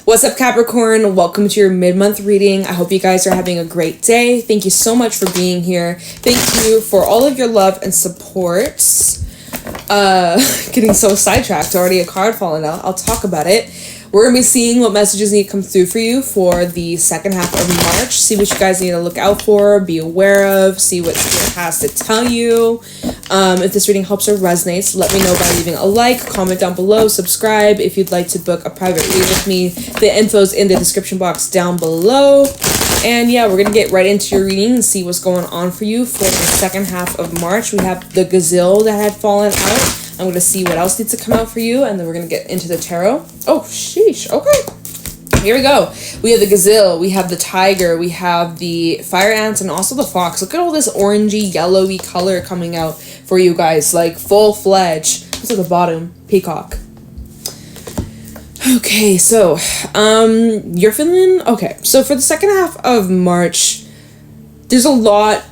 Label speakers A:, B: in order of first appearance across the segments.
A: What's up, Capricorn? Welcome to your mid-month reading. I hope you guys are having a great day. Thank you so much for being here. Thank you for all of your love and support. Getting so sidetracked, already a card falling out. I'll talk about it. We're going to be seeing what messages need to come through for you for the second half of March. See what you guys need to look out for, be aware of, see what Spirit has to tell you. If this reading helps or resonates, let me know by leaving a like, comment down below, subscribe. If you'd like to book a private read with me, the info's in the description box down below. And yeah, we're going to get right into your reading and see what's going on for you for the second half of March. We have the gazelle that had fallen out. I'm going to see what else needs to come out for you, and then we're going to get into the tarot. Oh, sheesh. Okay. Here we go. We have the gazelle, we have the tiger, we have the fire ants, and also the fox. Look at all this orangey, yellowy color coming out for you guys, like full-fledged. What's at the bottom? Peacock. Okay, so, you're feeling... Okay, so for the second half of March, there's a lot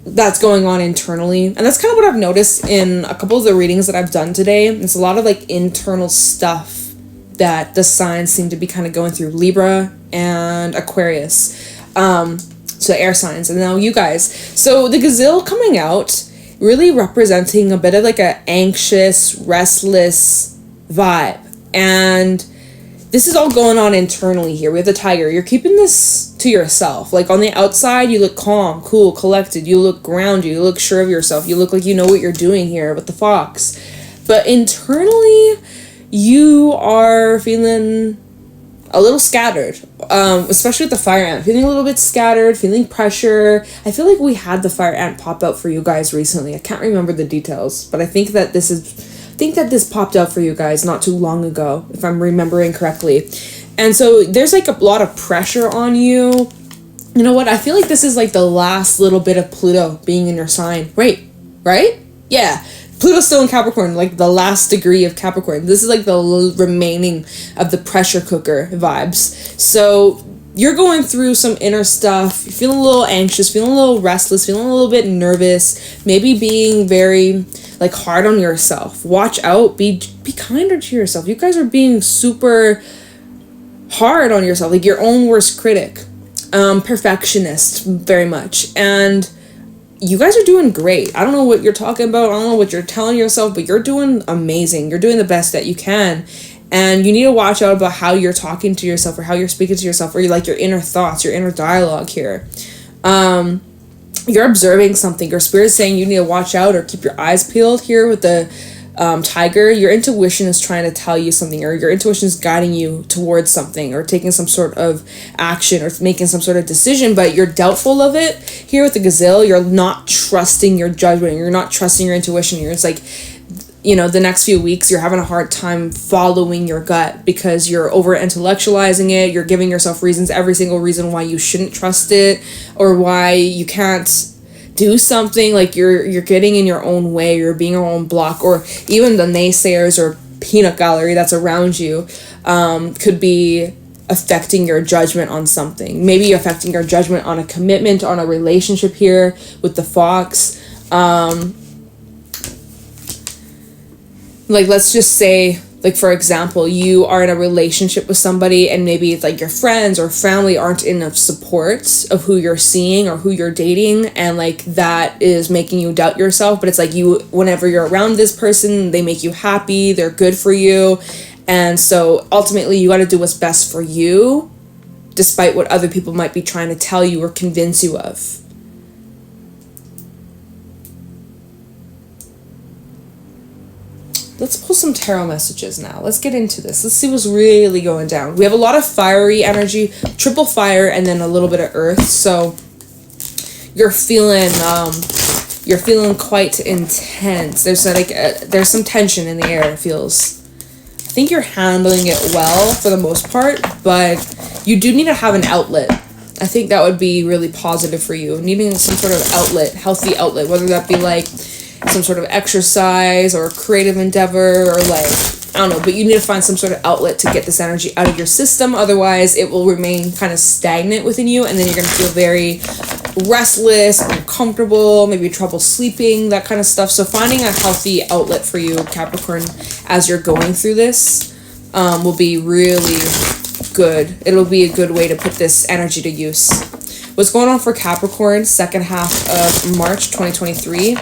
A: that's going on internally, and that's kind of what I've noticed in a couple of the readings that I've done today. It's a lot of like internal stuff that the signs seem to be kind of going through. Libra and Aquarius, so air signs, and now you guys. So the gazelle coming out really representing a bit of like a anxious, restless vibe, and this is all going on internally here. We have the tiger. You're keeping this to yourself. Like on the outside, you look calm, cool, collected. You look grounded. You look sure of yourself. You look like you know what you're doing here with the fox. But internally, you are feeling a little scattered, especially with the fire ant. Feeling a little bit scattered, feeling pressure. I feel like we had the fire ant pop out for you guys recently. I can't remember the details, but I think that this popped out for you guys not too long ago, if I'm remembering correctly. And so there's like a lot of pressure on you. You know what? I feel like this is like the last little bit of Pluto being in your sign. Right? Yeah. Pluto's still in Capricorn, like the last degree of Capricorn. This is like the remaining of the pressure cooker vibes. So you're going through some inner stuff. You're feeling a little anxious, feeling a little restless, feeling a little bit nervous, maybe being very like hard on yourself. Watch out. Be kinder to yourself. You guys are being super hard on yourself, like your own worst critic, perfectionist very much. And you guys are doing great. I don't know what you're talking about. I don't know what you're telling yourself, but you're doing amazing. You're doing the best that you can. And you need to watch out about how you're talking to yourself or how you're speaking to yourself, or like your inner thoughts, your inner dialogue here. You're observing something. Your spirit's saying you need to watch out or keep your eyes peeled here with the tiger. Your intuition is trying to tell you something, or your intuition is guiding you towards something, or taking some sort of action, or making some sort of decision, but you're doubtful of it. Here with the gazelle, you're not trusting your judgment. You're not trusting your intuition here. It's like, you know, the next few weeks you're having a hard time following your gut because you're over intellectualizing it. You're giving yourself reasons, every single reason why you shouldn't trust it, or why you can't do something. Like you're getting in your own way, you're being your own block, or even the naysayers or peanut gallery that's around you could be affecting your judgment on something. Maybe affecting your judgment on a commitment, on a relationship here with the fox. Like, let's just say, like, for example, you are in a relationship with somebody, and maybe it's like your friends or family aren't enough support of who you're seeing or who you're dating, and like that is making you doubt yourself. But it's like whenever you're around this person, they make you happy, they're good for you, and so ultimately you got to do what's best for you, despite what other people might be trying to tell you or convince you of. Let's pull some tarot messages now. Let's get into this. Let's see what's really going down. We have a lot of fiery energy, triple fire, and then a little bit of earth. So you're feeling quite intense. There's some tension in the air, it feels. I think you're handling it well for the most part, but you do need to have an outlet. I think that would be really positive for you. Needing some sort of outlet, healthy outlet, whether that be like some sort of exercise or creative endeavor, or like, I don't know, but you need to find some sort of outlet to get this energy out of your system. Otherwise, it will remain kind of stagnant within you, and then you're going to feel very restless, uncomfortable, maybe trouble sleeping, that kind of stuff. So finding a healthy outlet for you, Capricorn, as you're going through this will be really, good. It'll be a good way to put this energy to use. What's going on for Capricorn, second half of March 2023?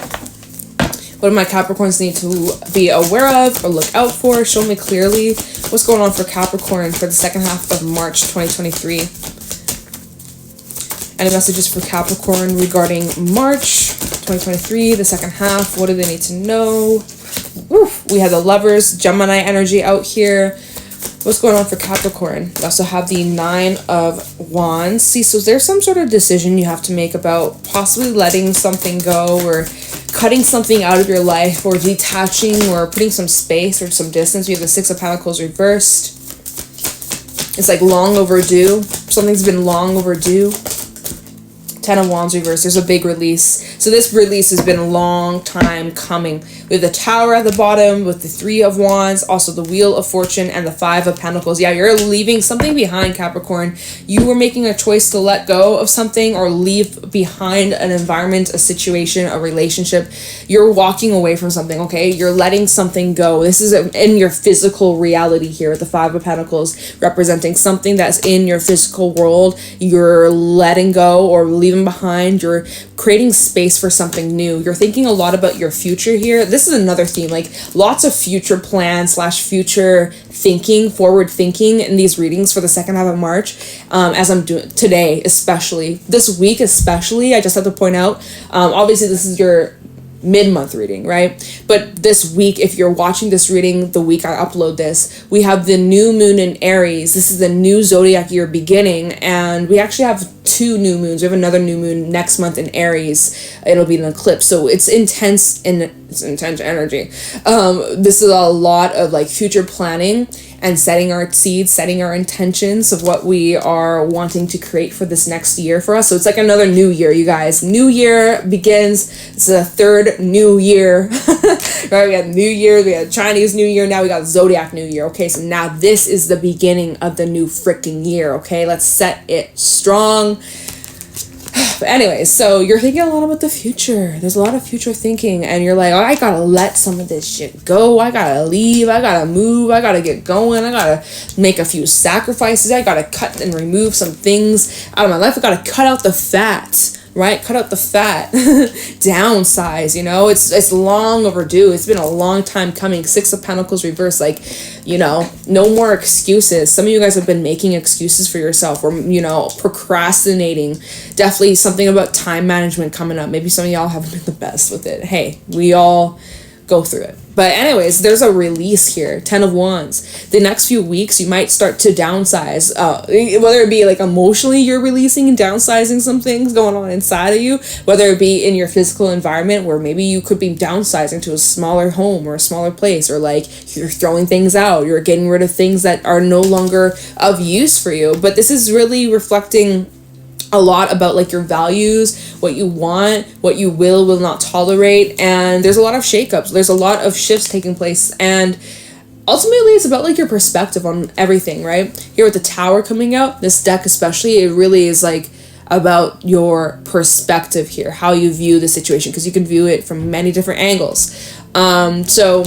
A: What do my Capricorns need to be aware of or look out for? Show me clearly what's going on for Capricorn for the second half of March 2023. Any messages for Capricorn regarding March 2023, the second half? What do they need to know? Oof, we have the Lovers, Gemini energy out here. What's going on for Capricorn? We also have the 9 of Wands. See, so there's some sort of decision you have to make about possibly letting something go or cutting something out of your life or detaching or putting some space or some distance. We have the 6 of Pentacles reversed. It's like long overdue. Something's been long overdue. 10 of Wands reversed. There's a big release. So this release has been a long time coming. We have the Tower at the bottom with the 3 of Wands, also the Wheel of Fortune and the 5 of Pentacles. Yeah, you're leaving something behind, Capricorn. You were making a choice to let go of something or leave behind an environment, a situation, a relationship. You're walking away from something, okay? You're letting something go. This is in your physical reality here with the 5 of Pentacles, representing something that's in your physical world. You're letting go or leaving behind. You're creating space for something new. You're thinking a lot about your future here. This is another theme, like lots of future plans / future thinking, forward thinking in these readings for the second half of March. As I'm doing today, especially this week, especially, I just have to point out, obviously this is your mid-month reading, right? But this week, if you're watching this reading the week I upload this, we have the new moon in Aries. This is the new zodiac year beginning, and we actually have 2 new moons. We have another new moon next month in Aries. It'll be an eclipse, so it's intense energy. This is a lot of like future planning and setting our seeds, setting our intentions of what we are wanting to create for this next year for us. So it's like another new year, you guys. New year begins. It's the 3rd new year. Right? We got New Year, we got Chinese New Year, now we got Zodiac New Year. Okay, so now this is the beginning of the new freaking year. Okay, let's set it strong. But anyways, so you're thinking a lot about the future. There's a lot of future thinking, and you're like, oh, I gotta let some of this shit go. I gotta leave. I gotta move. I gotta get going. I gotta make a few sacrifices. I gotta cut and remove some things out of my life. I gotta cut out the fat. Right? Cut out the fat. Downsize, you know? It's long overdue. It's been a long time coming. 6 of Pentacles reversed. Like, you know, no more excuses. Some of you guys have been making excuses for yourself or, you know, procrastinating. Definitely something about time management coming up. Maybe some of y'all haven't been the best with it. Hey, we all go through it. But anyways, there's a release here. 10 of Wands. The next few weeks, you might start to downsize. Whether it be like emotionally you're releasing and downsizing some things going on inside of you. Whether it be in your physical environment where maybe you could be downsizing to a smaller home or a smaller place. Or like you're throwing things out. You're getting rid of things that are no longer of use for you. But this is really reflecting a lot about like your values, what you want, what you will not tolerate, and there's a lot of shakeups. There's a lot of shifts taking place, and ultimately it's about like your perspective on everything, right? Here with the Tower coming out, this deck especially, it really is like about your perspective here, how you view the situation, because you can view it from many different angles. So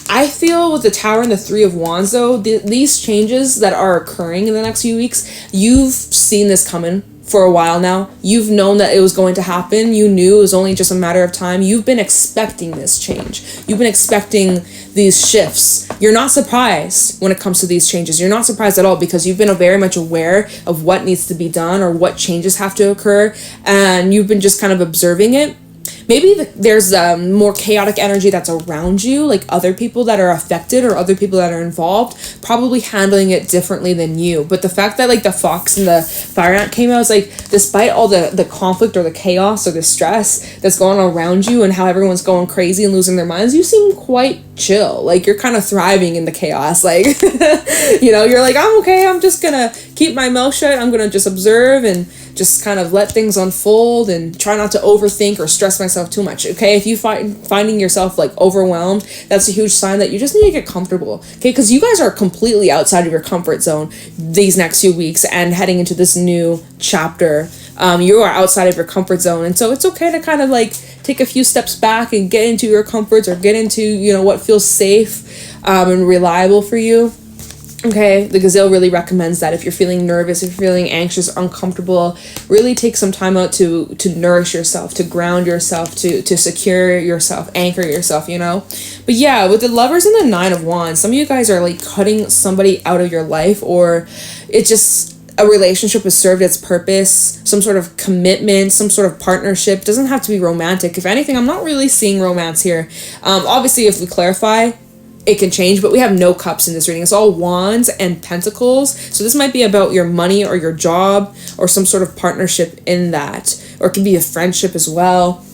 A: I feel with the Tower and the 3 of Wands though, these changes that are occurring in the next few weeks, you've seen this coming for a while now. You've known that it was going to happen. You knew it was only just a matter of time. You've been expecting this change. You've been expecting these shifts. You're not surprised when it comes to these changes. You're not surprised at all because you've been very much aware of what needs to be done or what changes have to occur, and you've been just kind of observing it. Maybe there's more chaotic energy that's around you, like other people that are affected or other people that are involved, probably handling it differently than you. But the fact that like the Fox and the Fire Ant came out, is like, despite all the conflict or the chaos or the stress that's going on around you and how everyone's going crazy and losing their minds, you seem quite chill. Like you're kind of thriving in the chaos. Like, you know, you're like, I'm okay. I'm just gonna keep my mouth shut. I'm gonna just observe and just kind of let things unfold and try not to overthink or stress myself too much. Okay, if you finding yourself like overwhelmed, that's a huge sign that you just need to get comfortable. Okay, because you guys are completely outside of your comfort zone these next few weeks and heading into this new chapter. You are outside of your comfort zone, and so it's okay to kind of like take a few steps back and get into your comforts or get into, you know, what feels safe and reliable for you. Okay, the Gazelle really recommends that if you're feeling nervous, if you're feeling anxious, uncomfortable, really take some time out to nourish yourself, to ground yourself, to secure yourself, anchor yourself, you know? But yeah, with the Lovers and the Nine of Wands, some of you guys are like cutting somebody out of your life, or it just, a relationship has served its purpose, some sort of commitment, some sort of partnership. It doesn't have to be romantic. If anything, I'm not really seeing romance here. Obviously, if we clarify, it can change, but we have no cups in this reading. It's all wands and pentacles. So this might be about your money or your job or some sort of partnership in that, or it can be a friendship as well.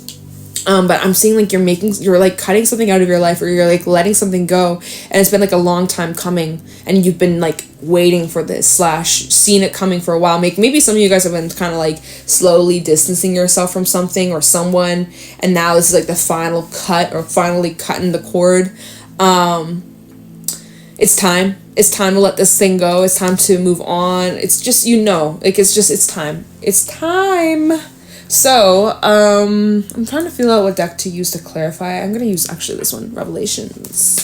A: But I'm seeing like you're like cutting something out of your life, or you're like letting something go, and it's been like a long time coming, and you've been like waiting for this / seen it coming for a while. Maybe some of you guys have been kind of like slowly distancing yourself from something or someone, and now this is like the final cut, or finally cutting the cord. It's time to let this thing go. It's time to move on. It's just, you know, like it's time. So, I'm trying to figure out what deck to use to clarify. I'm gonna use actually this one, Revelations.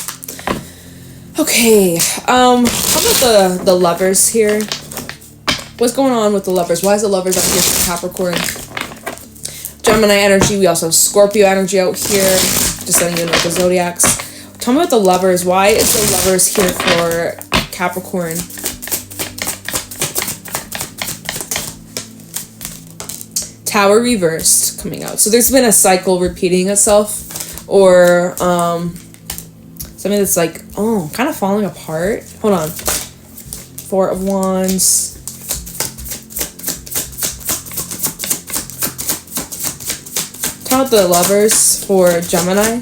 A: Okay, how about the Lovers here? What's going on with the Lovers? Why is the Lovers up here for Capricorn? Gemini energy. We also have Scorpio energy out here. Just letting you know the zodiacs. Tell me about the Lovers. Why is the Lovers here for Capricorn? Tower reversed coming out. So there's been a cycle repeating itself, or something that's like, oh, kind of falling apart. Hold on. Four of Wands. Tell me about the Lovers for Gemini.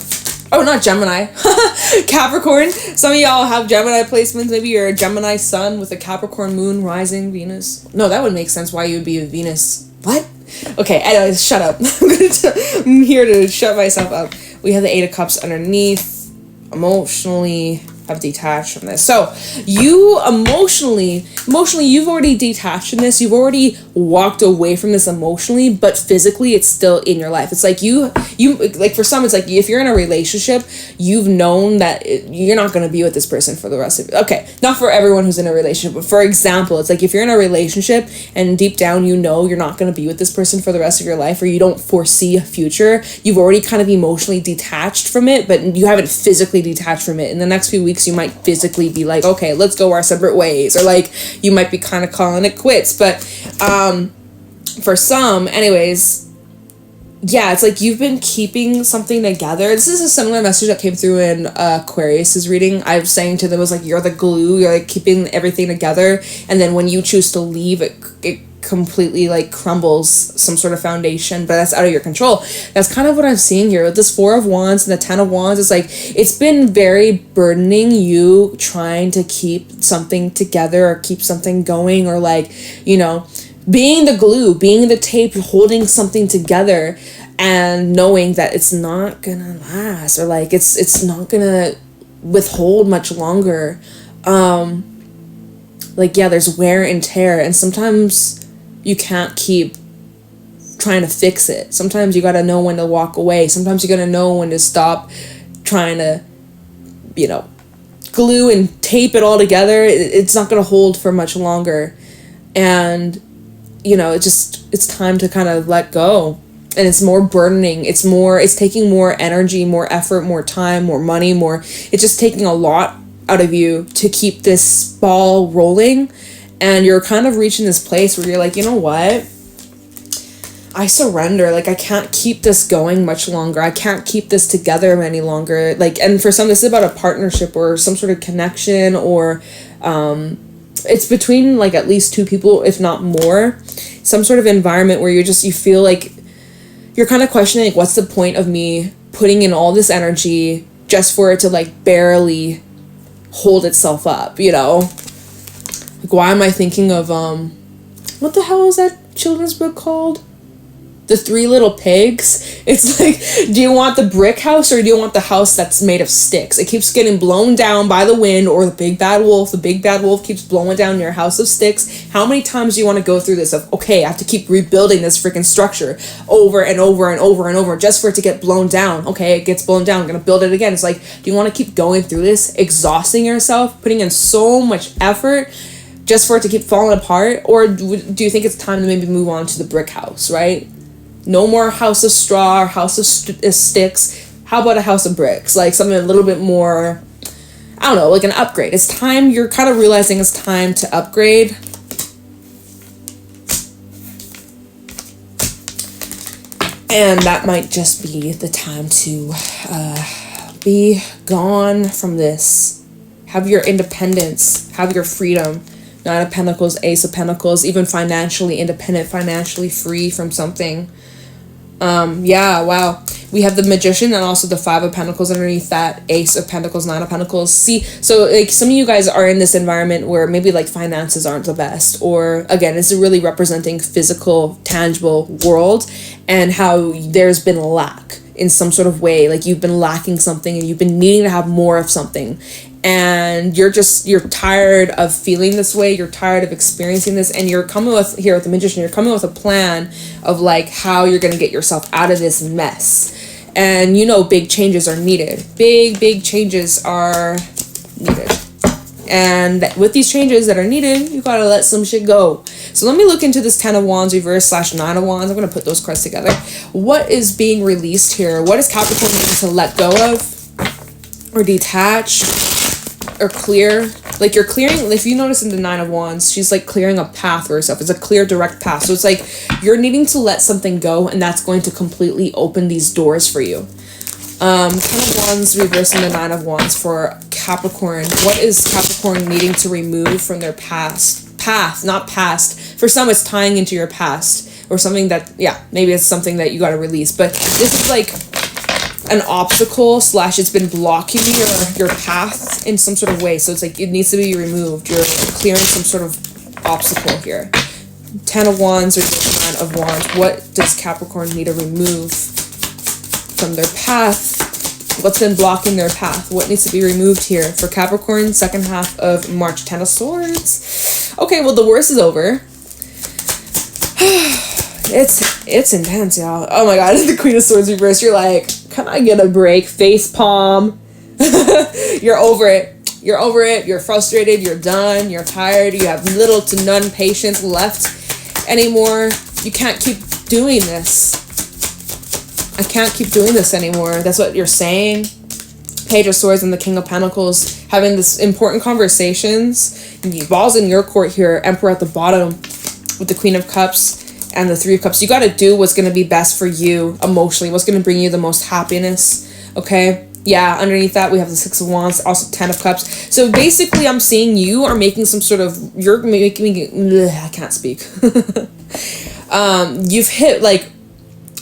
A: Oh, not Gemini. Capricorn. Some of y'all have Gemini placements. Maybe you're a Gemini sun with a Capricorn moon, rising, Venus. No, that would make sense why you would be a Venus. What? Okay, anyways, shut up. I'm here to shut myself up. We have the Eight of Cups underneath. Emotionally have detached from this. So you emotionally, you've already detached from this. You've already walked away from this emotionally, but physically it's still in your life. It's like you like, for some, it's like if you're in a relationship, you've known that you're not going to be with this person for the rest of it. Okay, not for everyone who's in a relationship, but for example, it's like if you're in a relationship and deep down you know you're not going to be with this person for the rest of your life, or you don't foresee a future, you've already kind of emotionally detached from it, but you haven't physically detached from it. In the next few weeks, you might physically be like, okay, let's go our separate ways, or like you might be kind of calling it quits. But for some, anyways, yeah, it's like you've been keeping something together. This is a similar message that came through in Aquarius's reading. I was saying to them, was like, you're the glue, you're like keeping everything together, and then when you choose to leave, it completely like crumbles some sort of foundation, but that's out of your control. That's kind of what I'm seeing here with this Four of Wands and the Ten of Wands. It's like it's been very burdening you trying to keep something together or keep something going, or like, you know, being the glue, being the tape, holding something together, and knowing that it's not gonna last, or like it's not gonna withhold much longer. Like, yeah, there's wear and tear, and sometimes you can't keep trying to fix it. Sometimes you gotta know when to walk away. Sometimes you gotta know when to stop trying to, you know, glue and tape it all together. It's not gonna hold for much longer, and you know, it's time to kind of let go. And it's more burdening. It's taking more energy, more effort, more time, more money, it's just taking a lot out of you to keep this ball rolling. And you're kind of reaching this place where you're like, you know what? I surrender. Like, I can't keep this going much longer. I can't keep this together any longer. Like, and for some, this is about a partnership or some sort of connection, or it's between like at least two people, if not more. Some sort of environment where you feel like you're kind of questioning, like, what's the point of me putting in all this energy just for it to like barely hold itself up, you know? Like, why am I thinking of what the hell is that children's book called? the three little pigs. It's like, do you want the brick house or do you want the house that's made of sticks? It keeps getting blown down by the wind, or the big bad wolf. The big bad wolf keeps blowing down your house of sticks. How many times do you want to go through this of, okay, I have to keep rebuilding this freaking structure over and over and over and over just for it to get blown down? Okay, it gets blown down. I'm going to build it again. It's like, do you want to keep going through this, exhausting yourself, putting in so much effort just for it to keep falling apart? Or do you think it's time to maybe move on to the brick house, right? No more house of straw or house of sticks. How about a house of bricks? Like something a little bit more, I don't know, like an upgrade. It's time, you're kind of realizing it's time to upgrade. And that might just be the time to be gone from this. Have your independence. Have your freedom. Nine of Pentacles, Ace of Pentacles, even financially independent, financially free from something. Yeah, wow. We have the Magician and also the Five of Pentacles underneath that, Ace of Pentacles, Nine of Pentacles. See, so like some of you guys are in this environment where maybe like finances aren't the best, or again, it's really representing physical, tangible world and how there's been lack in some sort of way. Like you've been lacking something and you've been needing to have more of something. And you're tired of feeling this way, you're tired of experiencing this, and you're coming with, here with the Magician, you're coming with a plan of like how you're going to get yourself out of this mess. And you know, big changes are needed. Big changes are needed. And with these changes that are needed, you gotta let some shit go. So let me look into this 10 of Wands reverse / 9 of Wands. I'm gonna put those cards together. What is being released here? What is Capricorn needing to let go of? Or detach? Or clear? Like you're clearing, if you notice in the 9 of Wands, she's like clearing a path for herself. It's a clear, direct path. So it's like you're needing to let something go, and that's going to completely open these doors for you. 10 of Wands reversing the 9 of Wands for Capricorn. What is Capricorn needing to remove from their path, not past. For some, it's tying into your past or something that, yeah, maybe it's something that you got to release. But this is like an obstacle / it's been blocking your path in some sort of way. So it's like it needs to be removed. You're clearing some sort of obstacle here. 10 of Wands or 9 of Wands. What does Capricorn need to remove from their path? What's been blocking their path? What needs to be removed here for Capricorn? Second half of March. 10 of Swords. Okay, well, the worst is over. It's intense, y'all. Oh my god, the Queen of Swords reverse. You're like, can I get a break? Face palm. You're over it. You're over it. You're frustrated. You're done. You're tired. You have little to none patience left anymore. You can't keep doing this. I can't keep doing this anymore. That's what you're saying. Page of Swords and the King of Pentacles having this important conversations. Ball's in your court here. Emperor at the bottom with the Queen of Cups and the Three of Cups. You got to do what's going to be best for you emotionally. What's going to bring you the most happiness. Okay. Yeah. Underneath that, we have the Six of Wands, also 10 of Cups. So basically, I'm seeing you are making some sort of, you're making, I can't speak. You've hit like,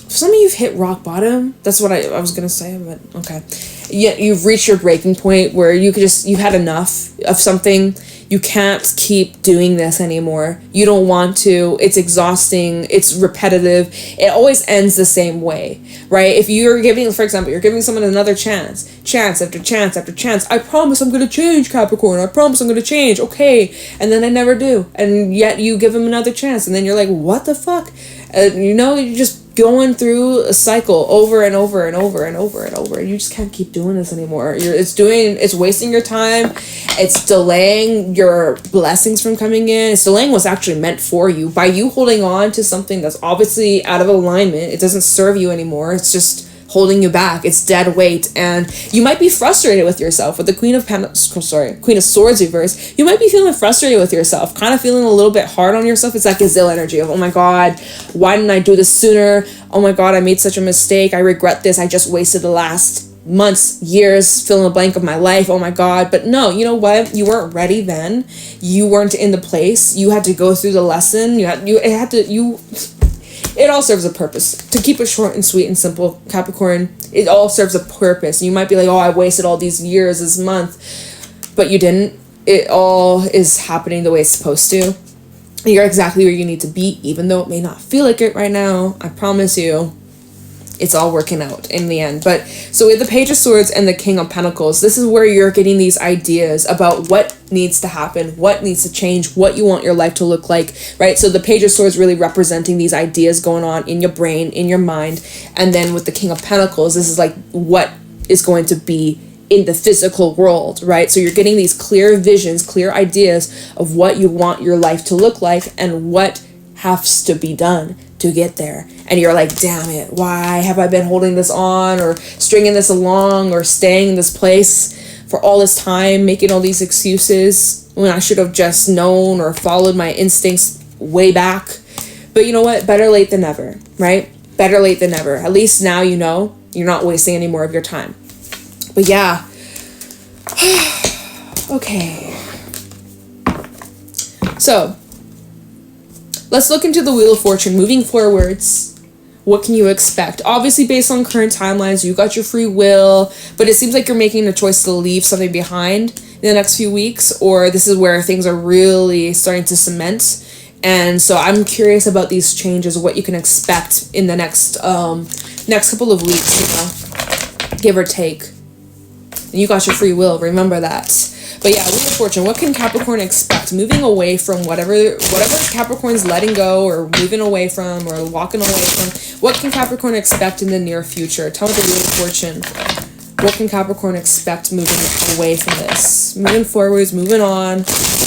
A: some of you've hit rock bottom. That's what I was gonna say, but okay. You've reached your breaking point where you had enough of something. You can't keep doing this anymore. You don't want to. It's exhausting. It's repetitive. It always ends the same way, right? If you're giving, for example, you're giving someone another chance after chance after chance. I promise I'm going to change, Capricorn. I promise I'm going to change. Okay. And then they never do. And yet you give them another chance. And then you're like, what the fuck? You're just going through a cycle over and over and over and over and over. You just can't keep doing this anymore. It's wasting your time. It's delaying your blessings from coming in. It's delaying what's actually meant for you. By you holding on to something that's obviously out of alignment, it doesn't serve you anymore. It's just holding you back. It's dead weight. And you might be frustrated with yourself. With the Queen of Swords reverse, you might be feeling frustrated with yourself, kind of feeling a little bit hard on yourself. It's like Gazelle energy of, oh my god, why didn't I do this sooner? Oh my god, I made such a mistake. I regret this. I just wasted the last months, years, fill in the blank of my life. Oh my god. But no, you know what? You weren't ready then. You weren't in the place. You had to go through the lesson. It all serves a purpose. To keep it short and sweet and simple, Capricorn, it all serves a purpose. You might be like, oh, I wasted all these years, this month. But you didn't. It all is happening the way it's supposed to. You're exactly where you need to be, even though it may not feel like it right now. I promise you, it's all working out in the end. But so with the Page of Swords and the King of Pentacles, this is where you're getting these ideas about what needs to happen, what needs to change, what you want your life to look like, right? So the Page of Swords really representing these ideas going on in your brain, in your mind. And then with the King of Pentacles, this is like what is going to be in the physical world, right? So you're getting these clear visions, clear ideas of what you want your life to look like and what has to be done to get there. And you're like, damn it, why have I been holding this on or stringing this along or staying in this place for all this time, making all these excuses when I should have just known or followed my instincts way back. But you know what? Better late than never, right? Better late than never. At least now you know you're not wasting any more of your time. But yeah. Okay. So, let's look into the Wheel of Fortune. Moving forwards, what can you expect? Obviously, based on current timelines, you got your free will, but it seems like you're making a choice to leave something behind in the next few weeks, or this is where things are really starting to cement. And so I'm curious about these changes, what you can expect in the next couple of weeks, you know, give or take. And you got your free will, remember that. But yeah, Wheel of Fortune, what can Capricorn expect? Moving away from whatever Capricorn's letting go or moving away from or walking away from. What can Capricorn expect in the near future? Tell me the Wheel of Fortune. What can Capricorn expect moving away from this? Moving forwards, moving on.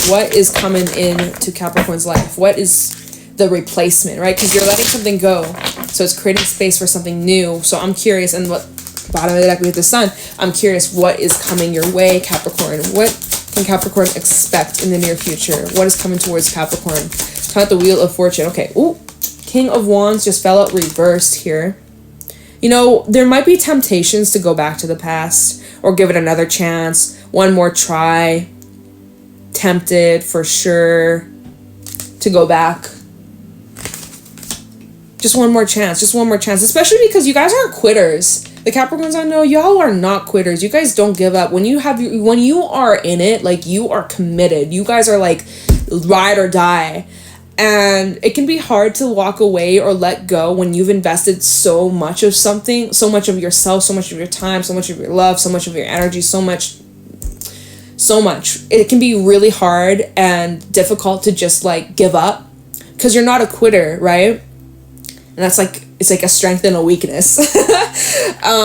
A: What is coming into Capricorn's life? What is the replacement, right? Because you're letting something go. So it's creating space for something new. So I'm curious, and what bottom of the deck we have the Sun. I'm curious what is coming your way, Capricorn. What can Capricorn expect in the near future? What is coming towards Capricorn? Count the Wheel of Fortune. Okay. Ooh, King of Wands just fell out reversed here. You know, there might be temptations to go back to the past or give it another chance. One more try. Tempted for sure to go back. Just one more chance. Just one more chance. Especially because you guys aren't quitters. The Capricorns I know, y'all are not quitters. You guys don't give up. When you are in it, like, you are committed. You guys are like ride or die. And it can be hard to walk away or let go when you've invested so much of something, so much of yourself, so much of your time, so much of your love, so much of your energy, so much. It can be really hard and difficult to just like give up because you're not a quitter, right? And that's like, it's like a strength and a weakness.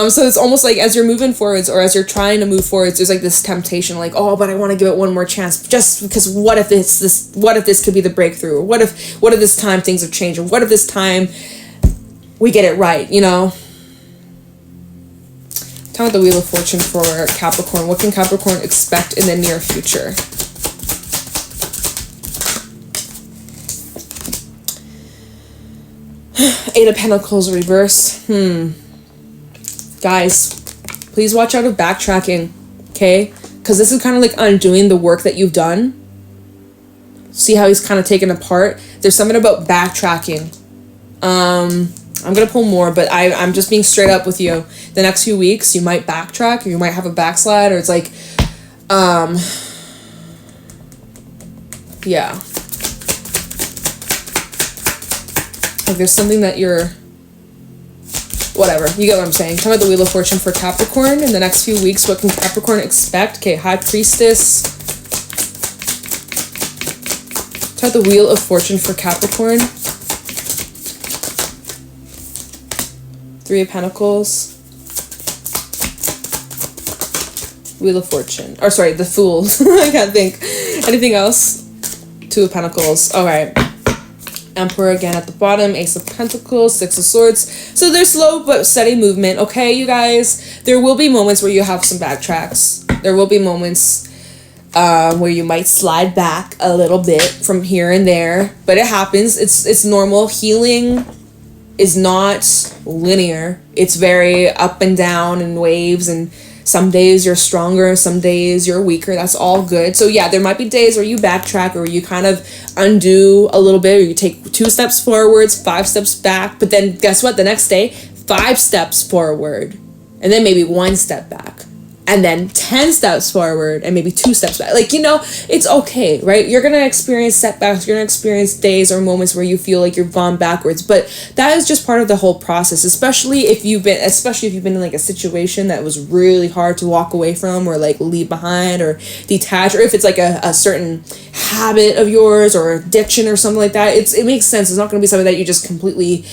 A: So it's almost like as you're moving forwards or as you're trying to move forwards, there's like this temptation, like, oh, but I want to give it one more chance just because what if this could be the breakthrough? What if this time things have changed? Or what if this time we get it right, you know? Tell me the Wheel of Fortune for Capricorn. What can Capricorn expect in the near future? Eight of Pentacles reverse. Guys, please watch out of backtracking, okay? Because this is kind of like undoing the work that you've done. See how he's kind of taken apart? There's something about backtracking. I'm going to pull more, but I'm just being straight up with you. The next few weeks, you might backtrack, or you might have a backslide, or it's like, yeah. Like there's something that you're, whatever, you get what I'm saying. Tell me the Wheel of Fortune for Capricorn in the next few weeks. What can Capricorn expect? Okay, High Priestess. Tell me the Wheel of Fortune for Capricorn. Three of Pentacles. Wheel of Fortune. Or sorry, the Fool. I can't think. Anything else? Two of Pentacles. Alright. Emperor again at the bottom. Ace of Pentacles. Six of Swords. So there's slow but steady movement. Okay, you guys? There will be moments where you have some backtracks. There will be moments where you might slide back a little bit from here and there. But it happens. It's normal. Healing is not linear. It's very up and down in waves, and some days you're stronger, some days you're weaker. That's all good. So yeah, there might be days where you backtrack or you kind of undo a little bit, or you take 2 steps forwards, 5 steps back, but then guess what? The next day, 5 steps forward, and then maybe 1 step back. and then 10 steps forward and maybe 2 steps back. Like, it's okay, right? You're going to experience setbacks. You're going to experience days or moments where you feel like you've gone backwards, but that is just part of the whole process, especially if you've been in like a situation that was really hard to walk away from or like leave behind or detach, or if it's like a certain habit of yours or addiction or something like that. It makes sense. It's not going to be something that you just completely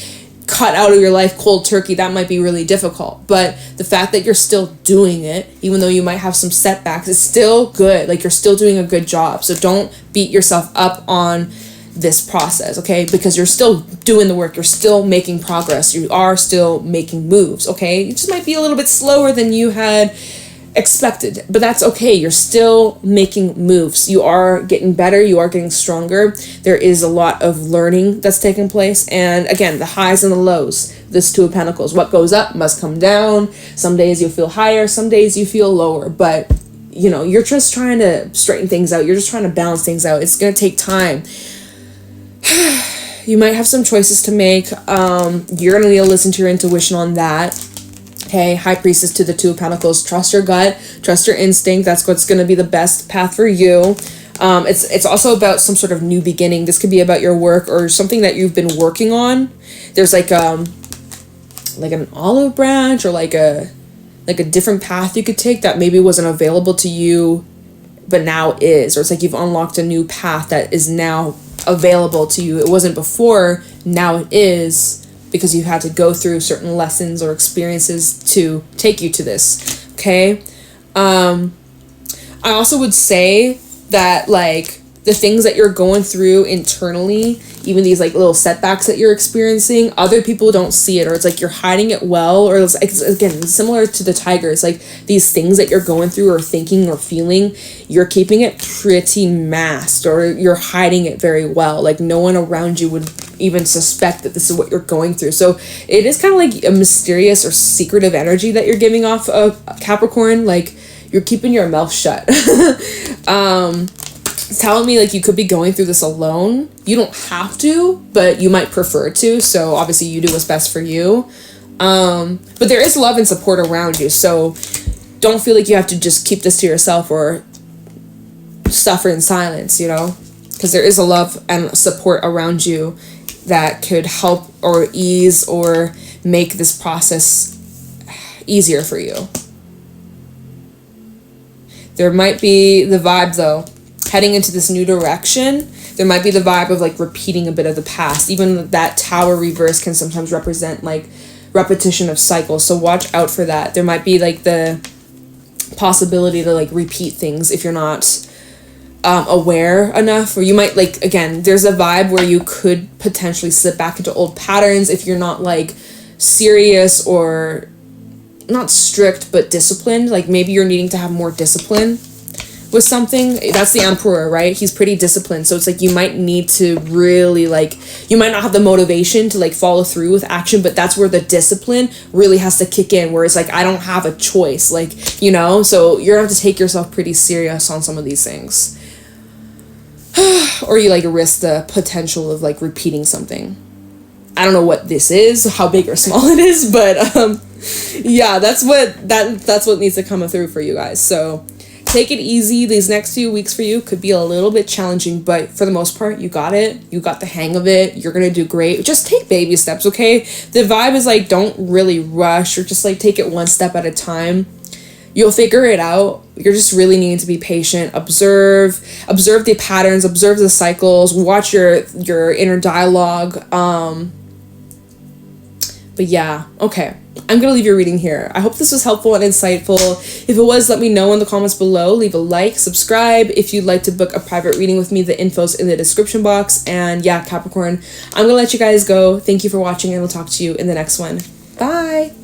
A: cut out of your life cold turkey. That might be really difficult, but the fact that you're still doing it, even though you might have some setbacks, it's still good. Like, you're still doing a good job. So don't beat yourself up on this process, okay? Because you're still doing the work. You're still making progress. You are still making moves, okay? You just might be a little bit slower than you had expected, but that's okay. You're still making moves. You are getting better. You are getting stronger. There is a lot of learning that's taking place, and again, the highs and the lows. This Two of Pentacles, what goes up must come down. Some days you'll feel higher, some days you feel lower, but you're just trying to straighten things out. You're just trying to balance things out. It's going to take time. You might have some choices to make. You're going to need to listen to your intuition on that. Okay, High Priestess to the Two of Pentacles. Trust your gut, trust your instinct. That's what's going to be the best path for you. It's also about some sort of new beginning. This could be about your work or something that you've been working on. There's like an olive branch or like a different path you could take that maybe wasn't available to you, but now is. Or it's like you've unlocked a new path that is now available to you. It wasn't before, now it is, because you had to go through certain lessons or experiences to take you to this, okay? I also would say that, like, the things that you're going through internally, even these, like, little setbacks that you're experiencing, other people don't see it, or it's like you're hiding it well, or it's again, similar to the tiger. It's like these things that you're going through or thinking or feeling, you're keeping it pretty masked, or you're hiding it very well. Like, no one around you would even suspect that this is what you're going through. So it is kind of like a mysterious or secretive energy that you're giving off of Capricorn. Like, you're keeping your mouth shut. It's telling me like you could be going through this alone. You don't have to, but you might prefer to. So obviously you do what's best for you. But there is love and support around you. So don't feel like you have to just keep this to yourself or suffer in silence, because there is a love and support around you that could help or ease or make this process easier for you. There might be the vibe, though, heading into this new direction. There might be the vibe of like repeating a bit of the past. Even that Tower reverse can sometimes represent like repetition of cycles. So watch out for that. There might be like the possibility to like repeat things if you're not aware enough, or you might like, again, there's a vibe where you could potentially slip back into old patterns if you're not like serious or not strict but disciplined. Like, maybe you're needing to have more discipline with something. That's the Emperor, right? He's pretty disciplined, so it's like you might need to really like, you might not have the motivation to like follow through with action, but that's where the discipline really has to kick in, where it's like, I don't have a choice, like, so you're gonna have to take yourself pretty serious on some of these things. Or you like risk the potential of like repeating something. I don't know what this is, how big or small it is, but yeah, that's what needs to come through for you guys. So take it easy. These next few weeks for you could be a little bit challenging, but for the most part, you got it. You got the hang of it. You're gonna do great. Just take baby steps, okay? The vibe is like, don't really rush, or just like take it one step at a time. You'll figure it out. You're just really needing to be patient. Observe the patterns, observe the cycles, watch your inner dialogue. But yeah, okay. I'm going to leave your reading here. I hope this was helpful and insightful. If it was, let me know in the comments below. Leave a like, subscribe. If you'd like to book a private reading with me, the info's in the description box. And yeah, Capricorn, I'm going to let you guys go. Thank you for watching, and we'll talk to you in the next one. Bye!